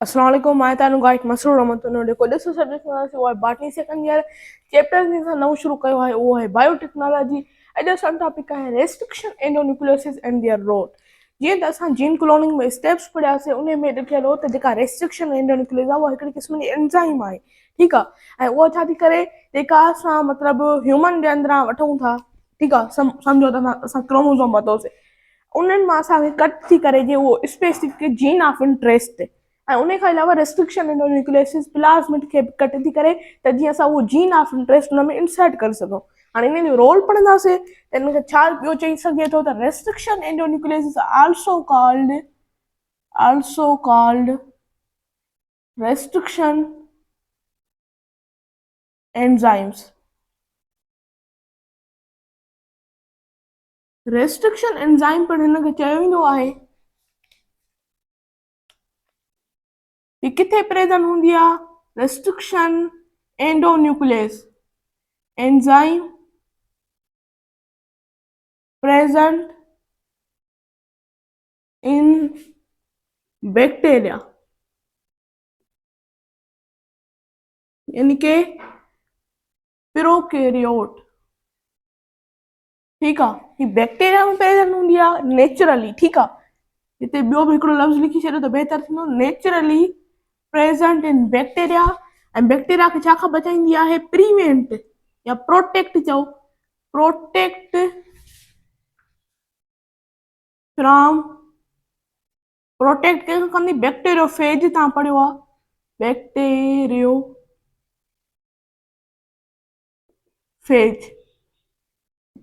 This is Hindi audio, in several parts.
अस्सलाम वालेकुम मैं तानु गाइड मसरूर अहमद तो देखो ॾिसो सब्जेक्ट में वो है बॉटनी सेकंड ईयर चैप्टर में नओं शुरू कयो आहे उहो आहे बायोटेक्नोलॉजी। अॼु असांजो टॉपिक आहे रेस्ट्रिक्शन एंडोन्यूक्लियोसिस एंड देयर रोल। जीअं त असां जीन क्लोनिंग में स्टेप्स पढ़ियासीं उन में ॾिठल हो त जेका रेस्ट्रिक्शन एंडोन्यूक्लियोसिस आहे उहा हिकिड़ी क़िस्म जी एंजाइम आहे, ठीकु आहे। ऐं उहा छा थी करे जेका असां मतिलबु ह्यूमन जे अंदरां वठूं था, ठीकु आहे, सम्झो त असां क्रोमोज़ोम वरितोसीं, उन्हनि मां असांखे कट थी करे जीअं उहो स्पेसिफिक जीन ऑफ इंट्रेस्ट ऐं उन खां अलावा रेस्ट्रिक्शन एंडोन्यूक्लियोसिस प्लाज़्मिड खे कट थी करे त जीअं असां उहो जीन ऑफ इंट्रेस्ट हुन में इंसर्ट करे सघूं। हाणे इन जो रोल पढ़ंदासीं त हिन खे छा ॿियो चई सघे थो त restriction endonucleases also called restriction enzymes. Restriction enzyme पर हिन खे चयो वेंदो आहे कि किथे प्रेजेंट हूंदी आहे restriction endonuclease enzyme present in bacteria, यानी के प्रोकैरियोट, ठीक है। ही बैक्टीरिया में प्रेजेंट हूंदी आहे नेचुरली, ठीक है। हिते ॿियो बि हिकिड़ो लफ़्ज़ लिखी छॾियो त बहितर थींदो, नेचुरली प्रेजेंट इन बैक्टीरिया। ऐं बैक्टीरिया खे छा खां बचाईंदी आहे, प्रिवेंट या प्रोटेक्ट चओ, प्रोटेक्ट फ्रॉम, प्रोटेक्ट कंहिंखां कंदी, बैक्टीरियोफेज तव्हां पढ़ियो आहे, bacteriophage.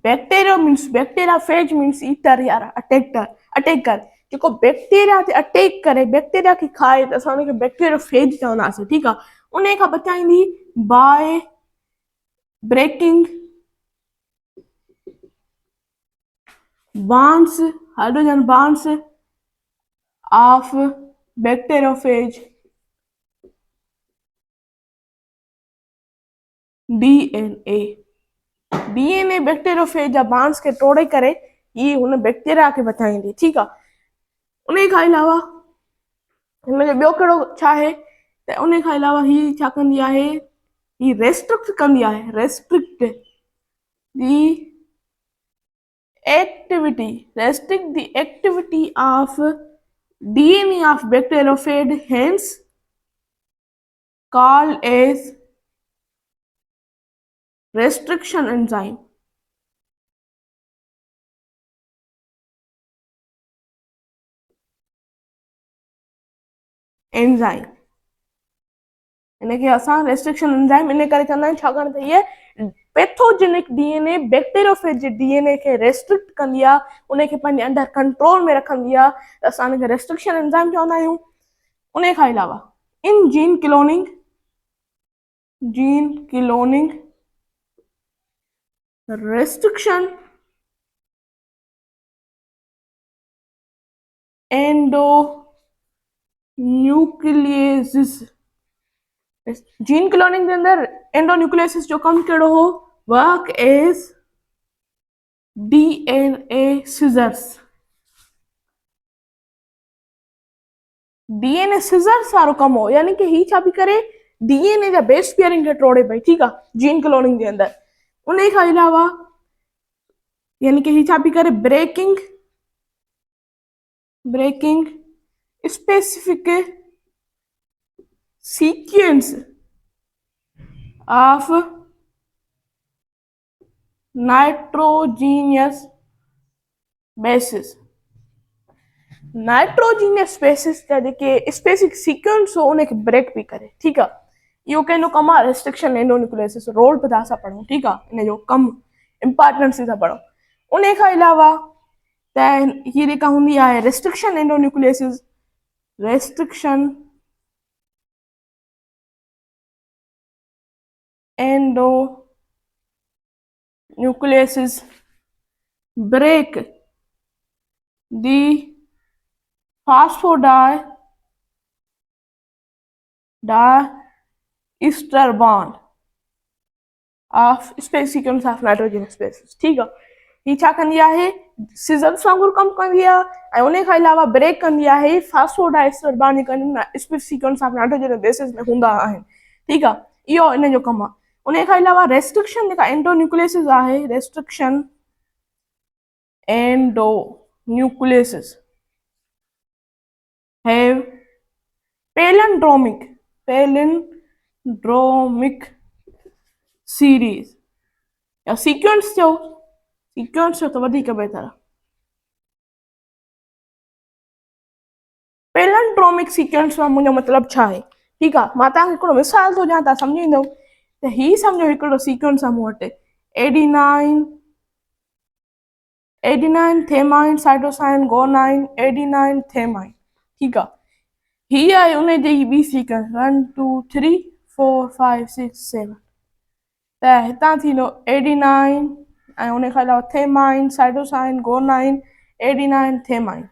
Bacteria means bacteria, phase means eater या अटैकर। जेको बैक्टीरिया ते अटैक करे बैक्टीरिया खे खाए त असां उनखे बैक्टीरियोफेज चवंदासीं, ठीकु आहे। उन खां बचाईंदी by breaking bonds, hydrogen bonds of bacteriophage DNA bacteriophage जा बांड्स खे तोड़े करे ही हुन बैक्टीरिया खे बचाईंदी, ठीकु आहे। उन खां अलावा हिन जो ॿियो कहिड़ो छा आहे त उन खां अलावा ही छा कंदी आहे, ही रेस्ट्रिक्ट कंदी आहे, restrict the activity of DNA of bacteriophage, hence called as restriction enzyme। Enzyme इनखे असां रेस्ट्रिक्शन एंजाइम इन करे चवंदा आहियूं छाकाणि त हीअ पैथोजेनिक डीएनए बैक्टीरियोफेज जे डीएनए खे रेस्ट्रिक्ट कंदी आहे, उनखे पंहिंजे अंडर कंट्रोल में रखंदी आहे, त असां उनखे रेस्ट्रिक्शन एंजाइम चवंदा आहियूं। उन खां अलावा in gene cloning restriction endonucleases, gene cloning के अंदर एंडोन्यूक्लियोसिस जो कम कहिड़ो हो, work as DNA scissors. DNA scissors वारो कम हो, यानी कि ही छा पई करे, डीएनए जा बेस पेयरिंग खे तोड़े पई, ठीकु आहे, जीन क्लोनिंग जे अंदर। उन खां अलावा यानी कि ही छा पई करे, breaking specific sequence of nitrogenous bases. Nitrogenous bases जा जेके स्पेसिफिक सीक्वेंस हो उनखे ब्रेक पई करे, ठीकु आहे। इहो कंहिंजो कमु आहे, रेस्ट्रिक्शन एंडोन्यूक्लियोसिस, रोल बि था असां पढ़ूं, ठीकु आहे, इन जो कमु इम्पोर्टेंस था पढ़ूं। उन खां अलावा त हीअ जेका हूंदी आहे restriction endonucleases, restriction endonucleases break the phosphodiester bond of space sequence of nitrogen species, ठीक है। ही छा कंदी आहे, सिज़र्स वांगुरु कमु कंदी आहे ऐं उन खां अलावा ब्रेक कंदी आहे phosphodiester bond speed sequence of nitrogen bases में हूंदा आहिनि। ठीकु आहे, इहो इन जो कमु आहे। उन खां अलावा रेस्ट्रिक्शन जेका एंडोन्यूक्लियसिस आहे, restriction endonucleases have palindromic series या सीक्वेंस चओ त वधीक बहितर आहे। पैलिंड्रोमिक सीक्वेंस मां मुंहिंजो मतिलबु छा आहे, ठीकु आहे, मां तव्हांखे हिकिड़ो मिसाल थो ॾियां, तव्हां सम्झींदव त ही सम्झो हिकिड़ो सीक्वेंस आहे मूं वटि adenine thymine cytosine guanine adenine थेमाइन। ठीकु आहे, ही आहे उन जी ॿी सीक्वेंस 1 2 3 4 5 6 7 त हितां थींदो एडीनाइन ऐं उन खां अलावा thymine cytosine guanine adenine thymine.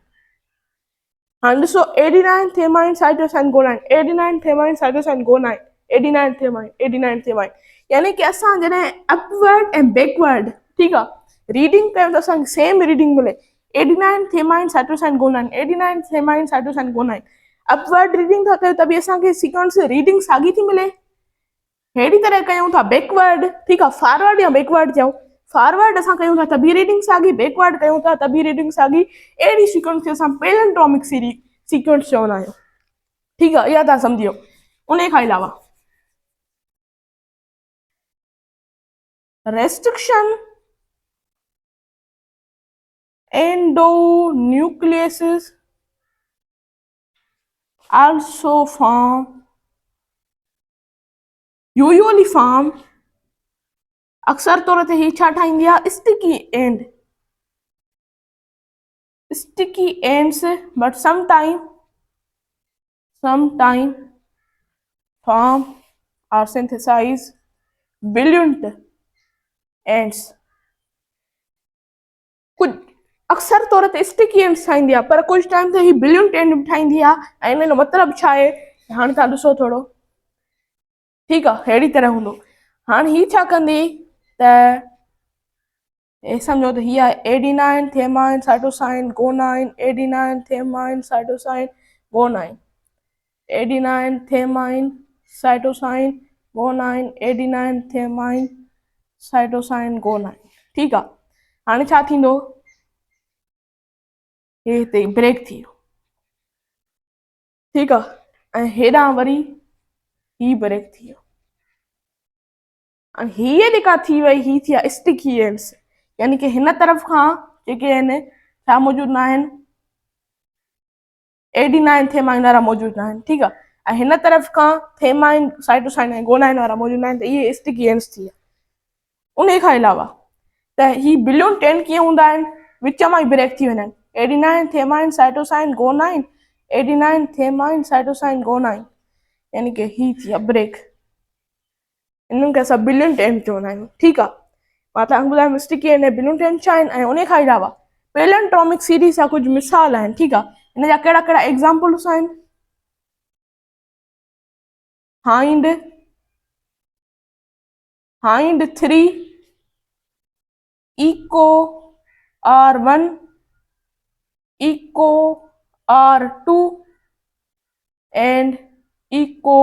हाणे ॾिसो adenine thymine cytosine guanine adenine thymine cytosine guanine adenine thymine यानी कि असां जॾहिं अपवर्ड ऐं बैकवर्ड, ठीकु आहे, रीडिंग कयूं त असांखे सेम रीडिंग मिले, adenine thymine cytosine guanine adenine thymine cytosine guanine. Upward reading था कयूं त बि असांखे सीक्वेंस रीडिंग साॻी थी मिले। अहिड़ी तरह कयूं था बैकवर्ड, ठीकु आहे, फॉरवर्ड या बैकवर्ड चऊं, फॉरवर्ड असां कयूं था त बि रीडिंग साॻी, बैकवर्ड कयूं था त बि रीडिंग साॻी। अहिड़ी सीक्वेंस खे असां पैलिंड्रोमिक सीक्वेंस चवंदा आहियूं। ठीकु आहे, इहा तव्हां सम्झियो। उन खां अलावा restriction endonucleases also usually form अक्सर तौर ते ही छा ठाहींदी आहे, sticky ends but sometime form or synthesize brilliant ends। कुछ अक्सर तौर ते स्टिकी एंड्स ठाहींदी आहे पर कुझु टाइम ते ही ब्रिलियंट एंड बि ठाहींदी आहे ऐं इन जो मतिलबु छा आहे, हाणे तव्हां ॾिसो थोरो। ठीकु आहे, अहिड़ी तरह हूंदो। हाणे ही छा कंदी त सम्झो त ही आहे adenine thymine cytosine guanine adenine thymine cytosine guanine adenine thymine cytosine guanine adenine thymine cytosine guanine. ठीकु आहे, हाणे छा थींदो, हे हिते ब्रेक थी वियो। ठीकु आहे, ऐं हेॾां वरी ही ब्रेक थी वियो। हीअ जेका थी वई ही थी आहे स्टिकी एंड्स, यानी कि हिन तरफ़ खां जेके आहिनि छा मौजूदु न आहिनि, एडीनाइन थेमाइन वारा मौजूदु न आहिनि। ठीकु आहे, ऐं हिन तरफ़ खां थेमाइन साइटोसाइन ऐं गोनाइन वारा मौजूदु न आहिनि, त इहे स्टिकी एंड्स थी विया। उन खां अलावा त ही ब्रिलियंट एंड कीअं हूंदा आहिनि, विच मां ई ब्रेक थी वेंदा आहिनि, adenine thymine cytosine guanine adenine thymine cytosine guanine, यानी कि ही थी आहे ब्रेक। इन्हनि खे असां ब्रिलियंट एंड चवंदा आहियूं। ठीकु आहे, मां तव्हांखे ॿुधायां स्टिकी एंड ऐं ब्रिलियंट एंड छा आहिनि ऐं उन खां अलावा पैलिंड्रोमिक सीरीज़ जा कुझु मिसाल आहिनि। ठीकु आहे, हिन जा कहिड़ा कहिड़ा एग्ज़ाम्पल्स आहिनि, हाइंड 3 Eco R1 Eco R2 and Eco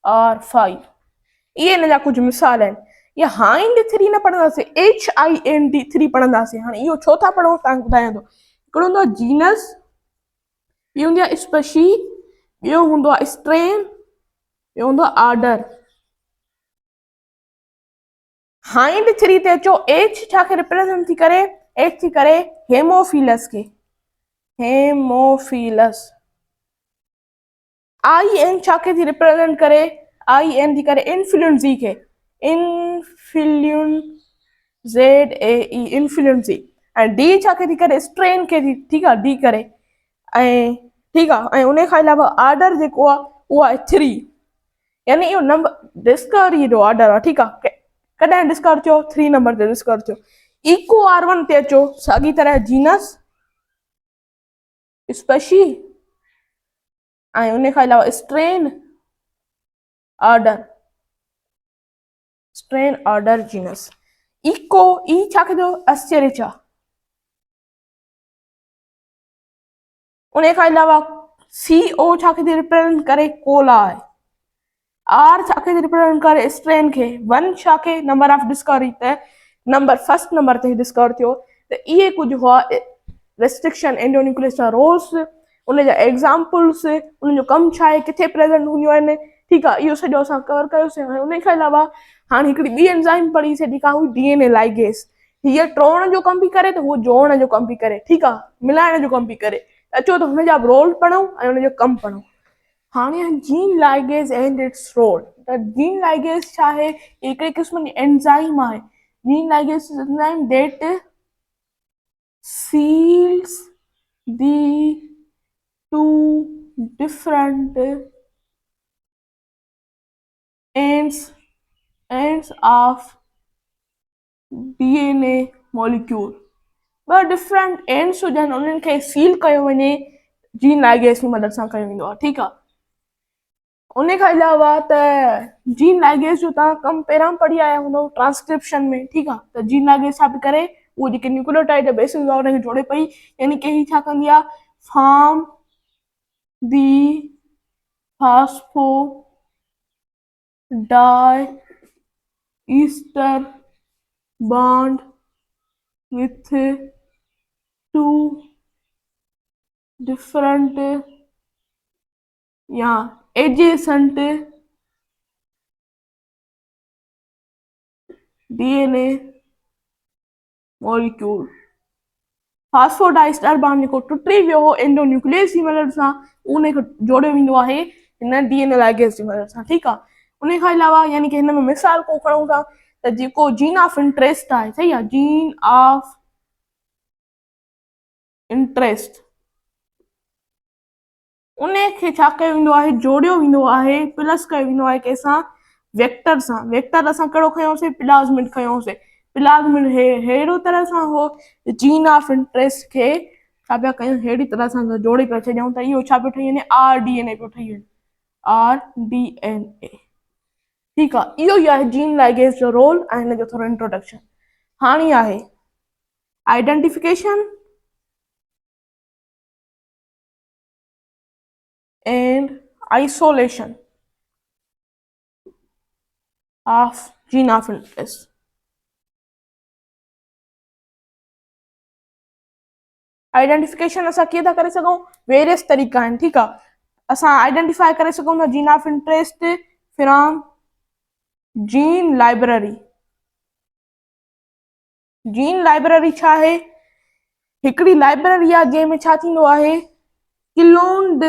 R5, इहे हिन जा कुझु मिसाल आहिनि। या हाइंड 3 न पढ़ंदासीं, HIND 3 पढ़ंदासीं। हाणे इहो छो था पढ़ूं, तव्हांखे ॿुधायां थो। हिकिड़ो हूंदो आहे जीनस, ॿी हूंदी आहे स्पीशी, ॿियो हूंदो आहे स्ट्रेन, ॿियो हूंदो आहे ऑर्डर। हाइंड 3 ते अचो, H छा खे रिप्रेज़ेंट थी करे, H थी करे हेमोफिलस खे, हेमोफिलस। IN छा खे थी रिप्रेज़ेंट करे, IN थी करे इन्फ्लुएंजी खे, ZAE इन्फ्लुएंजी। ऐं D छा खे थी करे, स्ट्रेन खे थी, ठीकु आहे, D करे। ऐं ठीकु आहे, ऐं उन खां अलावा ऑर्डर जेको आहे उहो आहे 3, यानी इहो नंबर डिस्कवरी जो ऑर्डर आहे। ठीकु आहे, कॾहिं डिस्कवर थियो, 3 नंबर ते डिस्कवर थियो। इको R1 ते अचो, साॻी तरह जीनस, स्पीशी ऐं उन खां अलावा स्ट्रेन ऑर्डर जीनस। इको ई छा कदो आश्चर्य छा। उन खां अलावा CO छा खे रिप्रेजेंट करे कोला आहे। R छा खे रिप्रेजेंट करे स्ट्रेन खे। 1 छा खे नंबर ऑफ डिस्कवरी त नंबर फर्स्ट नंबर ते डिस्कवर थियो। त इहे कुझु हुआ रेस्ट्रिक्शन एंडोन्यूक्लियस जा रोल्स, उन जा एग्ज़ाम्पल्स, उन जो कमु छा आहे, किथे प्रेज़ेंट हूंदियूं आहिनि। ठीकु आहे, इहो सॼो असां कवर कयोसीं। ऐं उन खां अलावा हाणे हिकिड़ी ॿी एंज़ाइम पढ़ीसीं जेका हुई DNA लाइगेस। हीअ टोड़ण जो कमु बि करे त उहो जोड़ण जो कमु बि करे। ठीकु आहे, मिलाइण जो कमु बि करे। अचो त हुनजा रोल पढ़ूं ऐं हुनजो कमु पढ़ूं। हाणे gene ligase and its role. त जीन लाइगेस छा आहे? हिकिड़े क़िस्म जी एंज़ाइम आहे। Gene ligase is enzyme that seals the two different ends of DNA molecule। ॿ डिफरेंट एंड्स हुजनि, उन्हनि खे सील कयो वञे जीन लाइगेस जी मदद सां कयो वेंदो आहे। ठीकु आहे। उन खां अलावा त जीन लाइगेस जो तव्हां कमु पहिरां पढ़ी आया हूंदव ट्रांसक्रिप्शन में। ठीकु आहे। त जीन लाइगेस छा पई करे? उहो जेके न्यूक्लियोटाइड बेसिस आहे उनखे जोड़े पई। यानी कि ही छा कंदी आहे? Form the phosphodiester bond with two different adjacent DNA molecule। Phosphodiester bond जेको टुटी वियो हो एंडोन्यूक्लियस जी मदद सां, उन खे जोड़ियो वेंदो आहे हिन DNA लाइगेस जी मदद सां। ठीकु आहे। उन खां अलावा यानी कि हिन में मिसाल को खणूं था त जेको जीन ऑफ इंट्रेस्ट आहे, सही आहे, जीन ऑफ इंट्रेस्ट, उन खे छा कयो वेंदो आहे? जोड़ियो वेंदो आहे, प्लस कयो वेंदो आहे कंहिंसां? वेक्टर सां। वेक्टर असां कहिड़ो खयोंसीं? प्लाज़मिड खयोंसीं। प्लाज़मिड अहिड़ो तरह सां हो जीन ऑफ इंट्रेस्ट खे छा पिया कयूं? अहिड़ी तरह सां जोड़े पिया छॾियूं त इहो छा पियो ठही वञे? RDNA पियो ठही वञे। RDNA। ठीकु आहे। इहो ई आहे जीन लाइगेस जो रोल ऐं हिन जो थोरो इंट्रोडक्शन। हाणे आहे identification and isolation of gene of interest। Identification असां कीअं था करे सघूं? वेरियस तरीक़ा आहिनि। ठीकु आहे। असां आइडेंटिफाई करे सघूं था gene of interest from gene library. Gene library छा आहे? हिकिड़ी लाइब्रेरी आहे जंहिंमें छा थींदो आहे? क्लोन्ड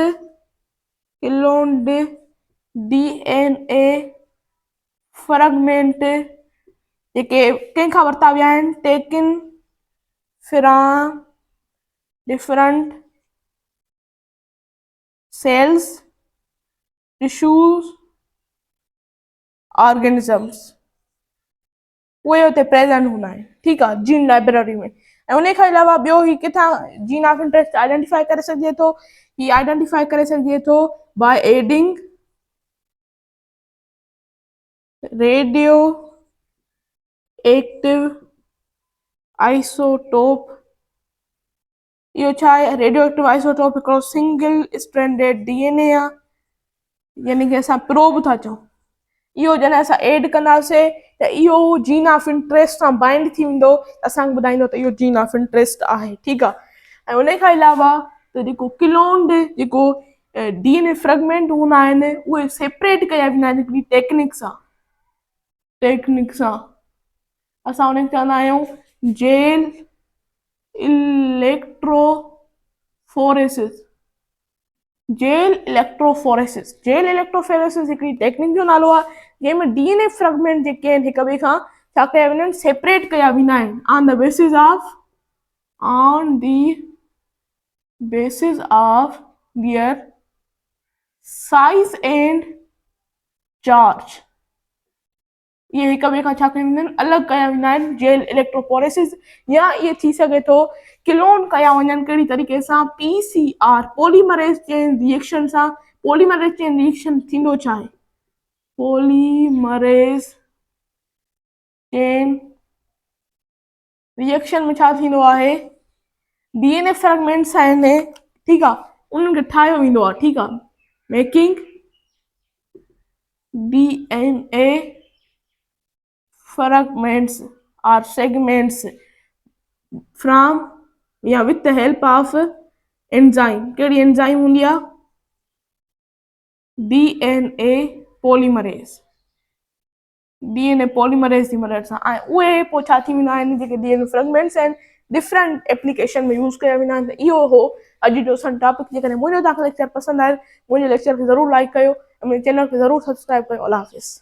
DNA फ्रेगमेंट जेके कंहिंखां वरिता विया आहिनि, taken from different cells, tissues, organisms, उहे हुते प्रेज़ेंट हूंदा आहिनि। ठीकु आहे। जीन लाइब्रेरी में। ऐं उन खां अलावा ॿियो ही किथां जीन ऑफ इंट्रेस्ट आइडेंटिफाई करे सघिजे थो? ही आइडेंटिफाई करे सघिजे थो by adding radio active isotope. इहो छा आहे? रेडियो एक्टिव आइसोटोप हिकिड़ो सिंगल स्ट्रैंडेड DNA आहे, यानी कि असां प्रोब था चऊं। इहो जॾहिं असां एड कंदासीं त इहो जीन ऑफ इंट्रेस्ट सां बाइंड थी वेंदो, असांखे ॿुधाईंदो त इहो जीन ऑफ इंट्रेस्ट आहे। ठीकु आहे। ऐं उन खां अलावा त जेको क्लोन्ड जेको DNA फ्रेगमेंट हूंदा आहिनि, उहे सेपरेट कया वेंदा आहिनि हिकिड़ी टेक्निक सां। असां उनखे चवंदा आहियूं जेल इलेक्ट्रोफोरेसिस। जेल इलेक्ट्रोफोरेसिस हिकिड़ी टेक्निक जो नालो आहे जंहिंमें DNA फ्रेगमेंट जेके आहिनि हिक ॿिए खां छा कया वेंदा आहिनि? सेपरेट कया वेंदा आहिनि on the basis of their size and charge. इहे हिक ॿिए खां छा कया वेंदा आहिनि? अलॻि कया वेंदा आहिनि जेल इलेक्ट्रोफोरेसिस। या इहे थी सघे थो क्लोन कया वञनि कहिड़ी तरीक़े सां? PCR पॉलीमरेज़ चेन रिएक्शन सां। पॉलीमरेज़ चेन रिएक्शन थींदो छा आहे? पॉलीमरेज़ चेन रिएक्शन में छा थींदो आहे, डीएनए फ्रेगमेंट्स आहिनि, ठीकु आहे, उन्हनि खे ठाहियो वेंदो आहे, ठीकु आहे, making DNA fragments or segments from या with the help of enzyme. कहिड़ी एंजाइम हूंदी आहे, डीएनए पॉलीमरेज़, डीएनए पॉलीमरेज़ जी मदद सां, ऐं उहे पोइ छा थी वेंदा आहिनि, जेके डीएनए फ्रेगमेंट्स आहिनि डिफरेंट एप्लीकेशन में यूज़ कया वेंदा आहिनि। त इहो हो अॼु जो असांजो टॉपिक। जेकॾहिं मुंहिंजो तव्हांखे लेक्चर पसंदि आयो, मुंहिंजे लेक्चर खे ज़रूरु लाइक कयो ऐं मुंहिंजे चैनल खे ज़रूरु सब्सक्राइब कयो। अल्लाह हाफ़िज़।